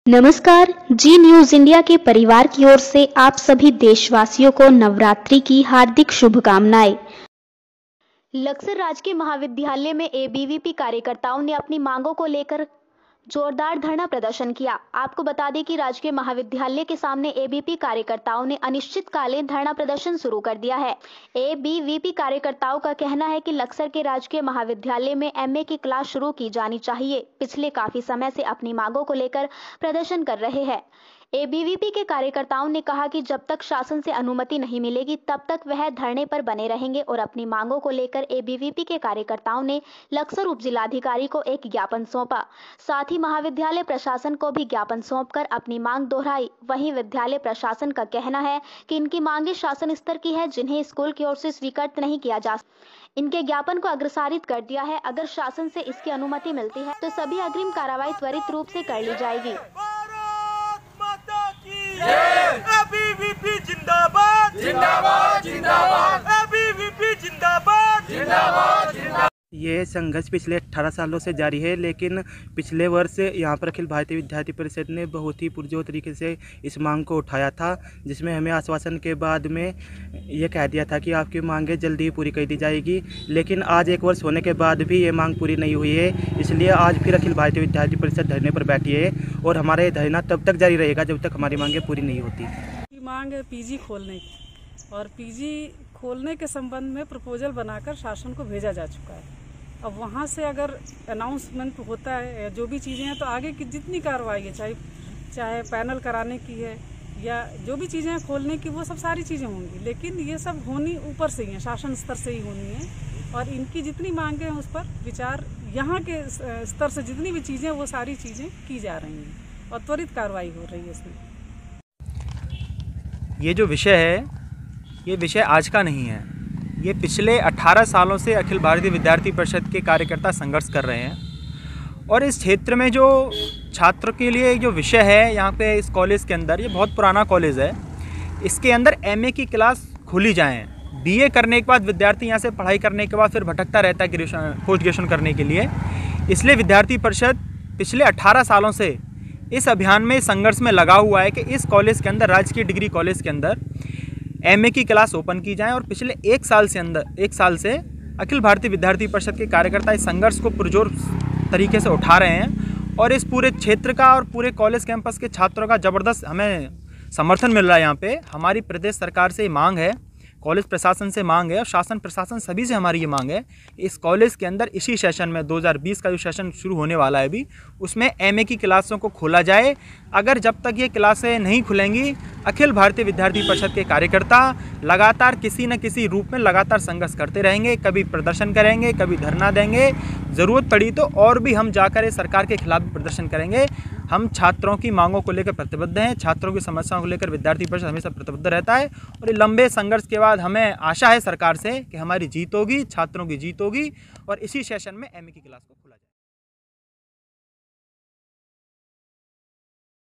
नमस्कार। जी news India के परिवार की ओर से आप सभी देशवासियों को नवरात्रि की हार्दिक शुभकामनाएं। लक्सर राजकीय महाविद्यालय में एबीवीपी कार्यकर्ताओं ने अपनी मांगों को लेकर जोरदार धरना प्रदर्शन किया। आपको बता दें कि राजकीय महाविद्यालय के सामने एबीवीपी कार्यकर्ताओं ने अनिश्चितकालीन धरना प्रदर्शन शुरू कर दिया है। एबीवीपी कार्यकर्ताओं का कहना है कि लक्सर के राजकीय महाविद्यालय में एमए की क्लास शुरू की जानी चाहिए। पिछले काफी समय से अपनी मांगों को लेकर प्रदर्शन कर रहे हैं। एबीवीपी के कार्यकर्ताओं ने कहा कि जब तक शासन से अनुमति नहीं मिलेगी तब तक वह धरने पर बने रहेंगे और अपनी मांगों को लेकर एबीवीपी के कार्यकर्ताओं ने लक्सर उपजिलाधिकारी को एक ज्ञापन सौंपा। साथ ही महाविद्यालय प्रशासन को भी ज्ञापन सौंपकर अपनी मांग दोहराई। वहीं विद्यालय प्रशासन का कहना है कि इनकी मांगे शासन स्तर की है, जिन्हें स्कूल की ओर से स्वीकृत नहीं किया जा सकता। इनके ज्ञापन को अग्रसारित कर दिया है। अगर शासन से इसकी अनुमति मिलती है तो सभी अग्रिम कार्रवाई त्वरित रूप से कर ली जाएगी। एबीवीपी जिंदाबाद जिंदाबाद जिंदाबाद, एबीवीपी जिंदाबाद जिंदाबाद जिंदाबाद। ये संघर्ष पिछले 18 सालों से जारी है, लेकिन पिछले वर्ष यहाँ पर अखिल भारतीय विद्यार्थी परिषद ने बहुत ही पुरजोर तरीके से इस मांग को उठाया था, जिसमें हमें आश्वासन के बाद में ये कह दिया था कि आपकी मांगें जल्दी ही पूरी कर दी जाएगी। लेकिन आज 1 वर्ष होने के बाद भी ये मांग पूरी नहीं हुई है। इसलिए आज फिर अखिल भारतीय विद्यार्थी परिषद धरने पर बैठी है और हमारा ये धरना तब तक जारी रहेगा जब तक हमारी मांगें पूरी नहीं होती। मांग है पीजी खोलने की, और पीजी खोलने के संबंध में प्रपोजल बनाकर शासन को भेजा जा चुका है। अब वहाँ से अगर अनाउंसमेंट होता है, जो भी चीज़ें हैं, तो आगे की जितनी कार्रवाई है, चाहे पैनल कराने की है या जो भी चीज़ें हैं खोलने की, वो सब सारी चीज़ें होंगी। लेकिन ये सब होनी ऊपर से ही है, शासन स्तर से ही होनी है। और इनकी जितनी मांगें हैं उस पर विचार यहाँ के स्तर से जितनी भी चीज़ें, वो सारी चीज़ें की जा रही हैं और त्वरित कार्रवाई हो रही है इसमें। ये जो विषय है, ये विषय आज का नहीं है। ये पिछले 18 सालों से अखिल भारतीय विद्यार्थी परिषद के कार्यकर्ता संघर्ष कर रहे हैं। और इस क्षेत्र में जो छात्रों के लिए जो विषय है यहाँ पे इस कॉलेज के अंदर, ये बहुत पुराना कॉलेज है, इसके अंदर एमए की क्लास खोली जाए। बीए करने के बाद विद्यार्थी यहाँ से पढ़ाई करने के बाद फिर भटकता रहता है ग्रेजुएशन पोस्ट ग्रेजुएशन करने के लिए। इसलिए विद्यार्थी परिषद पिछले 18 सालों से इस अभियान में संघर्ष में लगा हुआ है कि इस कॉलेज के अंदर, राजकीय डिग्री कॉलेज के अंदर एमए की क्लास ओपन की जाए। और पिछले 1 साल से अखिल भारतीय विद्यार्थी परिषद के कार्यकर्ता इस संघर्ष को पुरजोर तरीके से उठा रहे हैं। और इस पूरे क्षेत्र का और पूरे कॉलेज कैंपस के छात्रों का ज़बरदस्त हमें समर्थन मिल रहा है। यहाँ पे हमारी प्रदेश सरकार से मांग है, कॉलेज प्रशासन से मांग है और शासन प्रशासन सभी से हमारी ये मांग है, इस कॉलेज के अंदर इसी सेशन में 2020 का जो सेशन शुरू होने वाला है अभी, उसमें एमए की क्लासों को खोला जाए। अगर जब तक ये क्लासें नहीं खुलेंगी, अखिल भारतीय विद्यार्थी परिषद के कार्यकर्ता लगातार किसी न किसी रूप में लगातार संघर्ष करते रहेंगे। कभी प्रदर्शन करेंगे, कभी धरना देंगे, ज़रूरत पड़ी तो और भी हम जाकर सरकार के खिलाफ भी प्रदर्शन करेंगे। हम छात्रों की मांगों को लेकर प्रतिबद्ध हैं, छात्रों की समस्याओं को लेकर विद्यार्थी परिषद हमेशा प्रतिबद्ध रहता है। और ये लंबे संघर्ष के बाद हमें आशा है सरकार से कि हमारी जीत होगी, छात्रों की जीत होगी और इसी सेशन में एमए की क्लास को